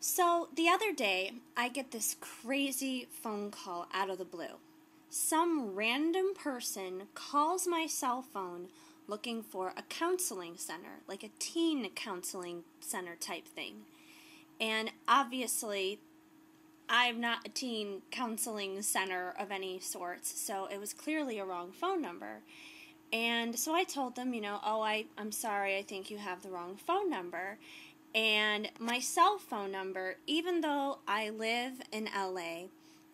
So the other day, I get this crazy phone call out of the blue. Some random person calls my cell phone looking for a counseling center, like a teen counseling center type thing. And obviously, I'm not a teen counseling center of any sorts, so it was clearly a wrong phone number. And so I told them, I'm sorry, I think you have the wrong phone number. And my cell phone number, even though I live in LA,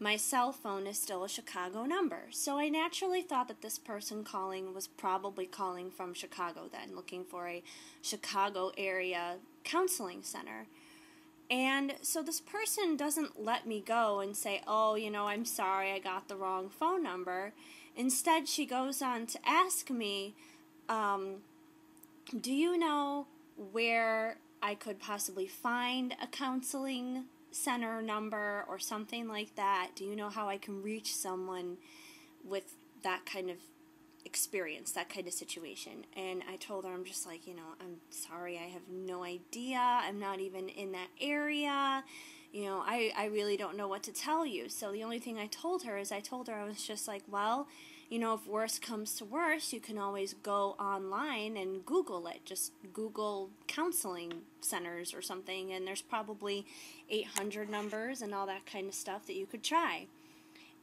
my cell phone is still a Chicago number. So I naturally thought that this person calling was probably calling from Chicago then, looking for a Chicago area counseling center. And so this person doesn't let me go and say, I'm sorry, I got the wrong phone number. Instead, she goes on to ask me, do you know where I could possibly find a counseling center number or something like that? Do you know how I can reach someone with that kind of experience, that kind of situation? And I told her, I'm just like, I'm sorry, I have no idea. I'm not even in that area. I really don't know what to tell you. So the only thing I told her I was just like, well, if worse comes to worse, you can always go online and Google it. Just Google counseling centers or something, and there's probably 800 numbers and all that kind of stuff that you could try.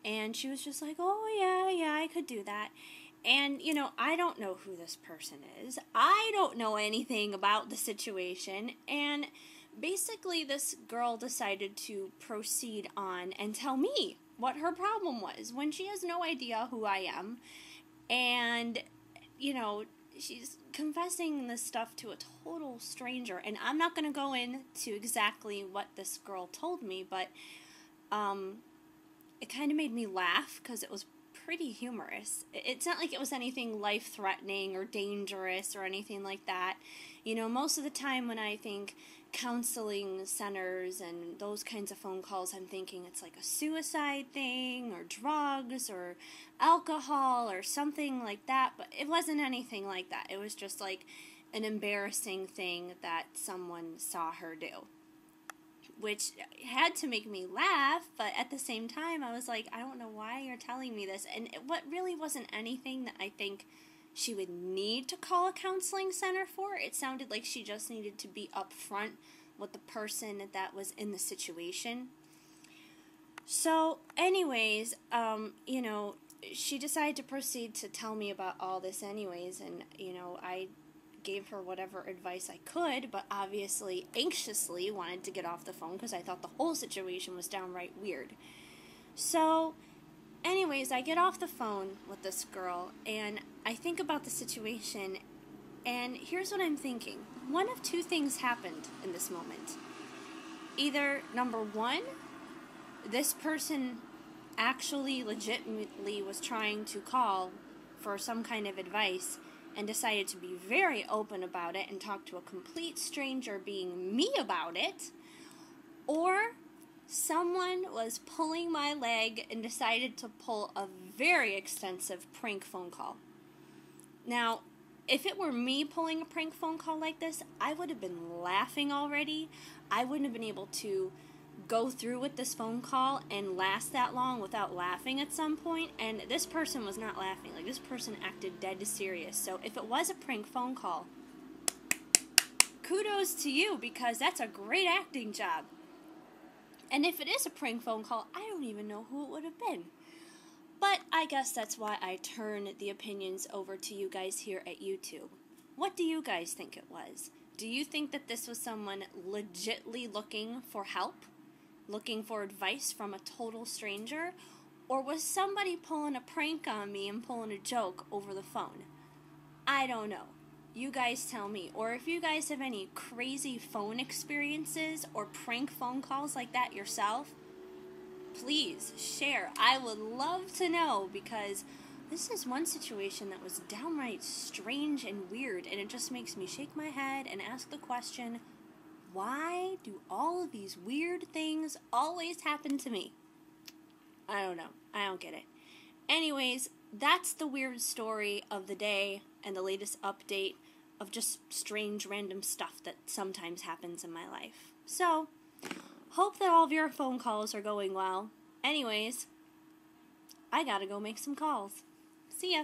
And she was just like, oh, yeah, I could do that. And, I don't know who this person is. I don't know anything about the situation. And basically, this girl decided to proceed on and tell me what her problem was when she has no idea who I am. And, she's confessing this stuff to a total stranger. And I'm not going to go into exactly what this girl told me, but it kind of made me laugh because it was pretty humorous. It's not like it was anything life-threatening or dangerous or anything like that. Most of the time when I think counseling centers and those kinds of phone calls, I'm thinking it's like a suicide thing or drugs or alcohol or something like that, but it wasn't anything like that. It was just like an embarrassing thing that someone saw her do, which had to make me laugh, but at the same time, I was like, I don't know why you're telling me this. And what really wasn't anything that I think she would need to call a counseling center for. It sounded like she just needed to be upfront with the person that was in the situation. So, anyways, she decided to proceed to tell me about all this anyways, and, I gave her whatever advice I could, but obviously anxiously wanted to get off the phone because I thought the whole situation was downright weird. So, anyways, I get off the phone with this girl, and I think about the situation, and here's what I'm thinking. One of two things happened in this moment. Either, number one, this person actually legitimately was trying to call for some kind of advice and decided to be very open about it and talk to a complete stranger being me about it, or someone was pulling my leg and decided to pull a very extensive prank phone call. Now, if it were me pulling a prank phone call like this, I would have been laughing already. I wouldn't have been able to go through with this phone call and last that long without laughing at some point, and this person was not laughing. Like, this person acted dead serious. So if it was a prank phone call, kudos to you, because that's a great acting job. And if it is a prank phone call, I don't even know who it would have been. But I guess that's why I turn the opinions over to you guys here at YouTube. What do you guys think it was? Do you think that this was someone legitly looking for help? Looking for advice from a total stranger? Or was somebody pulling a prank on me and pulling a joke over the phone? I don't know. You guys tell me. Or if you guys have any crazy phone experiences or prank phone calls like that yourself, please share. I would love to know, because this is one situation that was downright strange and weird, and it just makes me shake my head and ask the question, why do all of these weird things always happen to me? I don't know. I don't get it. Anyways, that's the weird story of the day and the latest update of just strange random stuff that sometimes happens in my life. So, Hope that all of your phone calls are going well. Anyways, I gotta go make some calls. See ya.